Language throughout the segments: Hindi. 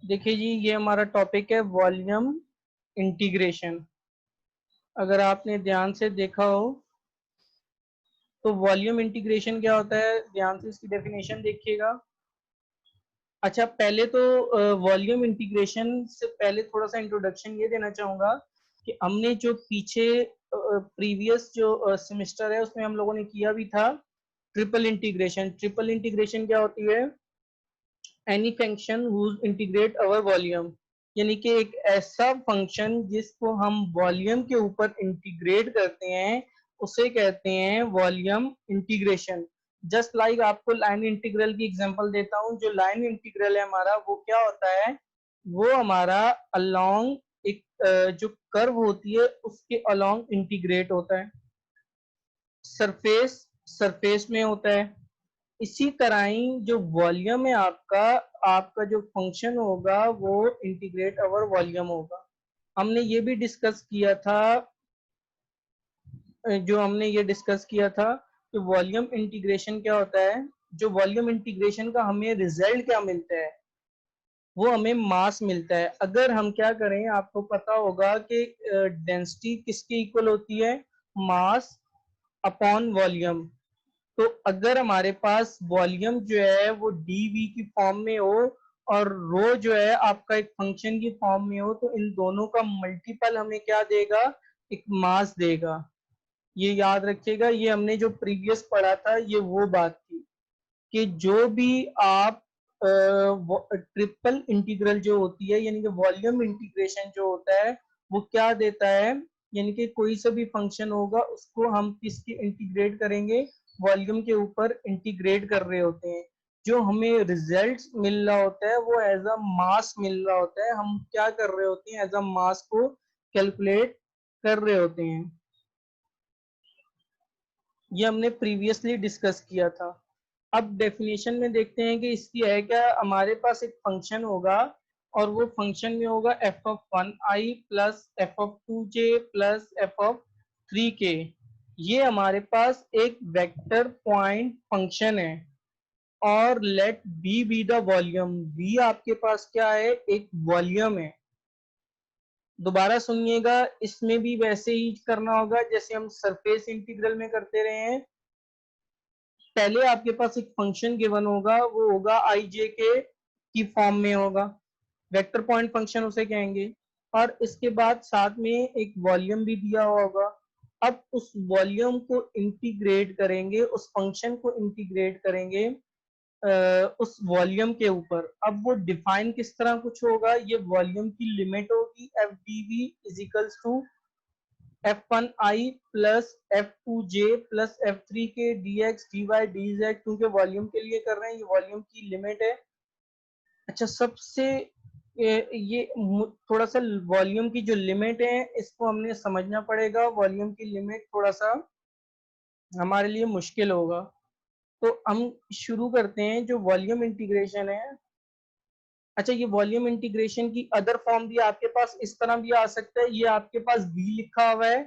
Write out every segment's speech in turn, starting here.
देखिए जी, ये हमारा टॉपिक है वॉल्यूम इंटीग्रेशन। अगर आपने ध्यान से देखा हो तो वॉल्यूम इंटीग्रेशन क्या होता है, ध्यान से इसकी डेफिनेशन देखिएगा। अच्छा, पहले तो वॉल्यूम इंटीग्रेशन से पहले थोड़ा सा इंट्रोडक्शन ये देना चाहूंगा कि हमने जो पीछे प्रीवियस जो सेमेस्टर है उसमें हम लोगों ने किया भी था ट्रिपल इंटीग्रेशन। ट्रिपल इंटीग्रेशन क्या होती है? एनी फंक्शन हुज इंटीग्रेट अवर वॉल्यूम, यानी कि एक ऐसा फंक्शन जिसको हम वॉल्यूम के ऊपर इंटीग्रेट करते हैं उसे कहते हैं वॉल्यूम इंटीग्रेशन। जस्ट लाइक आपको लाइन इंटीग्रल की एग्जांपल देता हूं। जो लाइन इंटीग्रल है हमारा वो क्या होता है? वो हमारा अलोंग एक जो कर्व होती है उसके अलोंग इंटीग्रेट होता है। सरफेस सरफेस में होता है। इसी तरह ही जो वॉल्यूम है आपका आपका जो फंक्शन होगा वो इंटीग्रेट ओवर वॉल्यूम होगा। हमने ये भी डिस्कस किया था जो हमने ये डिस्कस किया था कि वॉल्यूम इंटीग्रेशन क्या होता है। जो वॉल्यूम इंटीग्रेशन का हमें रिजल्ट क्या मिलता है, वो हमें मास मिलता है। अगर हम क्या करें, आपको पता होगा कि डेंसिटी किसके इक्वल होती है? Mass upon volume. तो अगर हमारे पास वॉल्यूम जो है वो dv की फॉर्म में हो और रो जो है आपका एक फंक्शन की फॉर्म में हो, तो इन दोनों का मल्टीपल हमें क्या देगा? एक मास देगा। ये याद रखिएगा, ये हमने जो प्रीवियस पढ़ा था ये वो बात थी कि जो भी आप ट्रिपल इंटीग्रल जो होती है यानी कि वॉल्यूम इंटीग्रेशन जो होता है वो क्या देता है, यानी कि कोई सा भी फंक्शन होगा उसको हम किसके इंटीग्रेट करेंगे? वॉल्यूम के ऊपर इंटीग्रेट कर रहे होते हैं। जो हमें रिजल्ट मिल रहा होता है वो एज अ मास मिल रहा होता है। हम क्या कर रहे होते हैं? एज अ मास को कैलकुलेट कर रहे होते हैं। ये हमने प्रीवियसली डिस्कस किया था। अब डेफिनेशन में देखते हैं कि इसकी है क्या। हमारे पास एक फंक्शन होगा और वो फंक्शन में होगा F of one I plus F of two J plus F of three के। ये हमारे पास एक वेक्टर पॉइंट फंक्शन है और let B be the volume. B आपके पास क्या है? एक वॉल्यूम है। दोबारा सुनिएगा, इसमें भी वैसे ही करना होगा जैसे हम सरफेस इंटीग्रल में करते रहे हैं। पहले आपके पास एक फंक्शन गिवन होगा, वो होगा आई जे के की फॉर्म में होगा, वेक्टर पॉइंट फंक्शन उसे कहेंगे। और इसके बाद साथ में एक वॉल्यूम भी दिया हुआ होगा। अब उस वॉल्यूम को इंटीग्रेट करेंगे, उस फंक्शन को इंटीग्रेट करेंगे उस वॉल्यूम के ऊपर। अब वो डिफाइन किस तरह कुछ होगा? ये वॉल्यूम की लिमिट होगी F D V is equals to F one I plus F two J plus F three K D X D Y D Z, क्योंकि वॉल्यूम के लिए कर रहे हैं, ये वॉल्यूम की लिमिट है। अच्छा, सबसे ये थोड़ा सा वॉल्यूम की जो लिमिट है इसको हमने समझना पड़ेगा। वॉल्यूम की लिमिट थोड़ा सा हमारे लिए मुश्किल होगा, तो हम शुरू करते हैं। जो वॉल्यूम इंटीग्रेशन है, अच्छा, ये वॉल्यूम इंटीग्रेशन की अदर फॉर्म भी आपके पास इस तरह भी आ सकता है। ये आपके पास v लिखा हुआ है,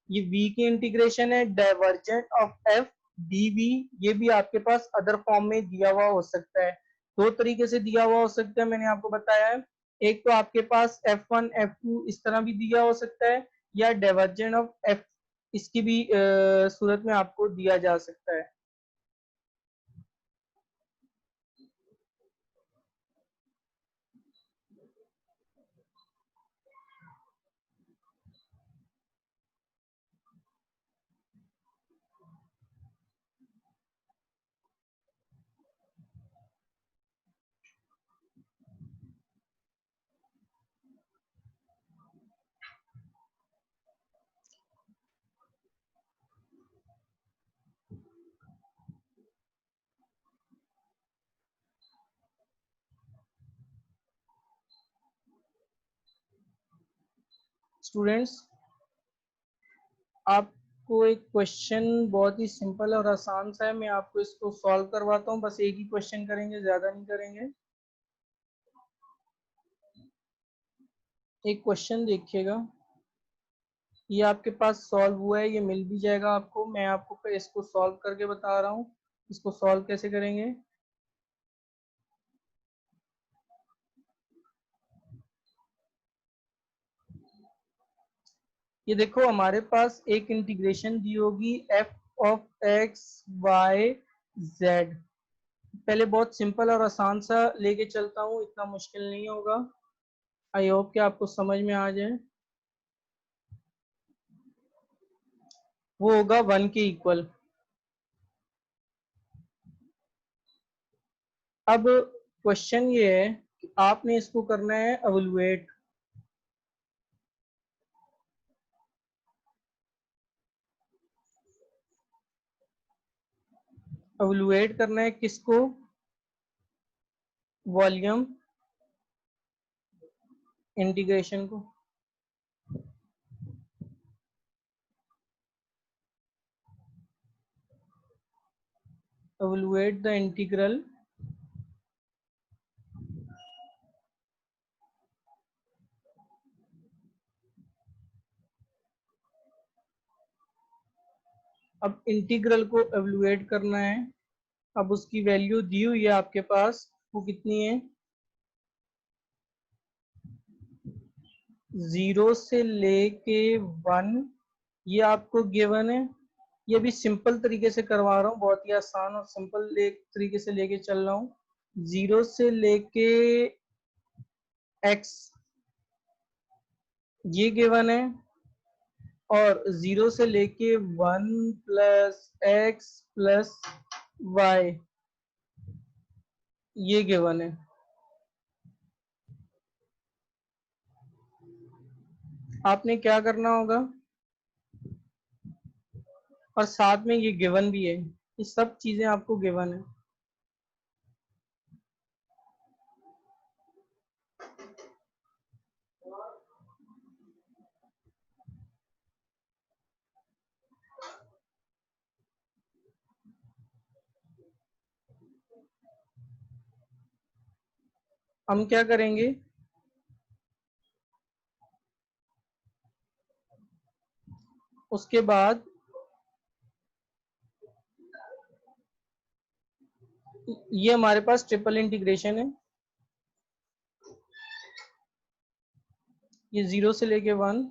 ये v की इंटीग्रेशन है डाइवर्जेंट ऑफ f dv। ये भी आपके पास अदर फॉर्म में दिया हुआ हो सकता है। दो तरीके से दिया हुआ हो सकता है, मैंने आपको बताया है। एक तो आपके पास f1 f2 इस तरह भी दिया हो सकता है, या डाइवर्जेंट ऑफ f इसकी भी सूरत में आपको दिया जा सकता है। स्टूडेंट्स, आपको एक क्वेश्चन बहुत ही सिंपल और आसान सा है, मैं आपको इसको सॉल्व करवाता हूँ। बस एक ही क्वेश्चन करेंगे, ज्यादा नहीं करेंगे। एक क्वेश्चन देखिएगा, ये आपके पास सॉल्व हुआ है, ये मिल भी जाएगा आपको। मैं आपको इसको सॉल्व करके बता रहा हूँ। इसको सॉल्व कैसे करेंगे। ये देखो हमारे पास एक इंटीग्रेशन दी होगी F of X Y Z. पहले बहुत सिंपल और आसान सा लेके चलता हूँ, इतना मुश्किल नहीं होगा। आई होप कि आपको समझ में आ जाए। वो होगा 1 के इक्वल। अब क्वेश्चन ये है कि आपने इसको करना है एवलुएट। एवलुएट करना है किसको? वॉल्यूम इंटीग्रेशन को। एवलुएट द इंटीग्रल अब इंटीग्रल को एवलुएट करना है। अब उसकी वैल्यू दी हुई है आपके पास, वो कितनी है? 0 से लेके 1, ये आपको गिवन है। ये भी सिंपल तरीके से करवा रहा हूँ, बहुत ही आसान और सिंपल एक तरीके से लेके चल रहा हूँ। 0 से लेके x ये गिवन है, और 0 से लेके 1 प्लस एक्स प्लस वाई ये गिवन है। आपने क्या करना होगा, और साथ में ये गिवन भी है, ये सब चीजें आपको गिवन है। हम क्या करेंगे, उसके बाद ये हमारे पास ट्रिपल इंटीग्रेशन है। ये 0 से लेके 1,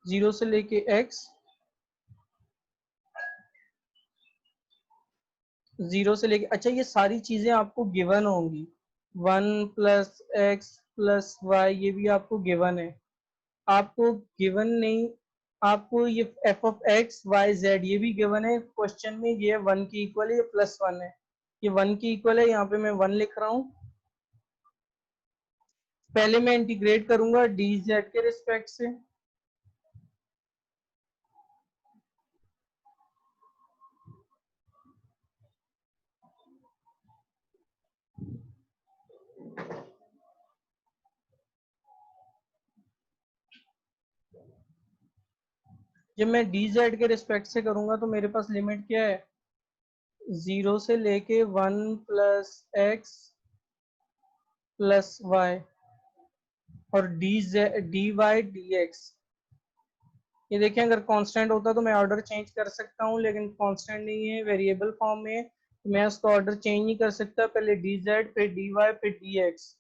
0 से लेके x, 0 से लेके, अच्छा ये सारी चीजें आपको गिवन होंगी। 1 प्लस एक्स प्लस वाई ये भी आपको गिवन है। आपको गिवन नहीं, आपको ये F of X Y Z ये भी गिवन है क्वेश्चन में। ये 1 के इक्वल है, ये +1 है। ये 1 के इक्वल है, यहाँ पे मैं 1 लिख रहा हूँ। पहले मैं इंटीग्रेट करूंगा डी जेड के रिस्पेक्ट से। जब मैं डी जेड के रिस्पेक्ट से करूंगा तो मेरे पास लिमिट क्या है, 0 से लेके 1 प्लस एक्स प्लस वाई, और डी वाई डी एक्स। ये देखें, अगर कांस्टेंट होता तो मैं ऑर्डर चेंज कर सकता हूँ, लेकिन कांस्टेंट नहीं है, वेरिएबल फॉर्म में है, तो मैं उसका ऑर्डर चेंज नहीं कर सकता। पहले डी जेड फिर डी वाई फिर डी एक्स।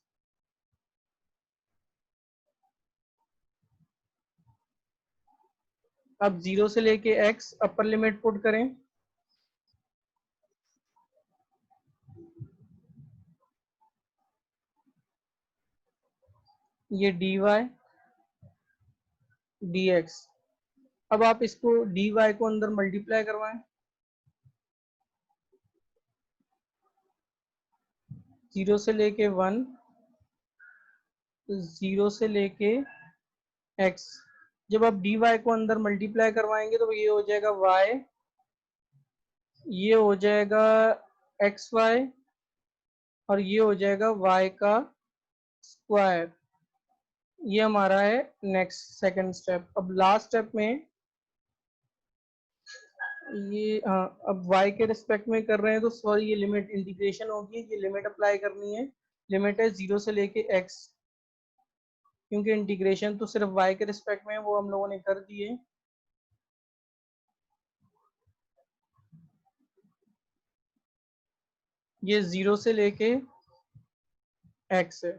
अब 0 से लेके x अपर लिमिट पुट करें। ये डी वाई डी एक्स। अब आप इसको डी वाई को अंदर मल्टीप्लाई करवाएं। 0 से लेके 1, 0 से लेके x। जब आप डी वाई को अंदर मल्टीप्लाई करवाएंगे तो ये हो जाएगा y, ये हो जाएगा एक्स वाई, और ये हो जाएगा y का स्क्वायर। ये हमारा है नेक्स्ट सेकंड स्टेप। अब लास्ट स्टेप में ये अब y के रिस्पेक्ट में कर रहे हैं तो सॉरी ये लिमिट इंटीग्रेशन होगी, ये लिमिट अप्लाई करनी है। लिमिट है 0 से लेके x, क्योंकि इंटीग्रेशन तो सिर्फ y के रिस्पेक्ट में है, वो हम लोगों ने कर दिए। ये 0 से लेके x है।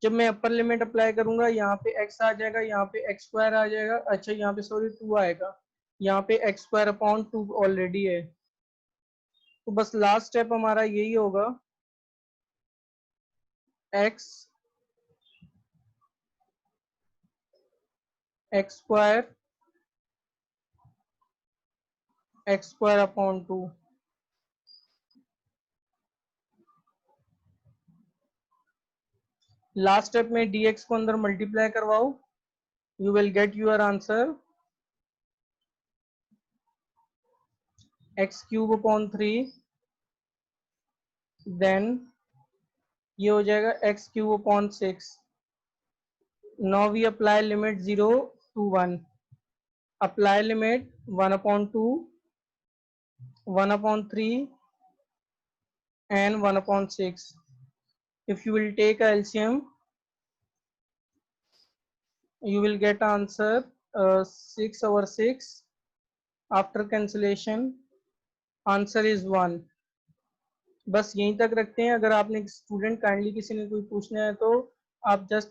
जब मैं अपर लिमिट अप्लाई करूंगा यहाँ पे x आ जाएगा, यहाँ पे x स्क्वायर आ जाएगा, अच्छा यहाँ पे सॉरी 2 आएगा, यहाँ पे x स्क्वायर अपॉन 2 ऑलरेडी है। तो बस लास्ट स्टेप हमारा यही होगा, x square upon 2। Last step में dx को अंदर मल्टीप्लाई करवाओ, you will get your answer x cube upon 3, then ये हो जाएगा x cube upon 6। Now we apply limit 0 to 1, apply limit 1 upon 2, 1 upon 3 and 1 upon 6. If you will take a LCM, you will get answer 6 over 6. After cancellation, answer is 1. बस यहीं तक रखते हैं। अगर आपने स्टूडेंट काइंडली किसी ने कोई पूछना है तो आप जस्ट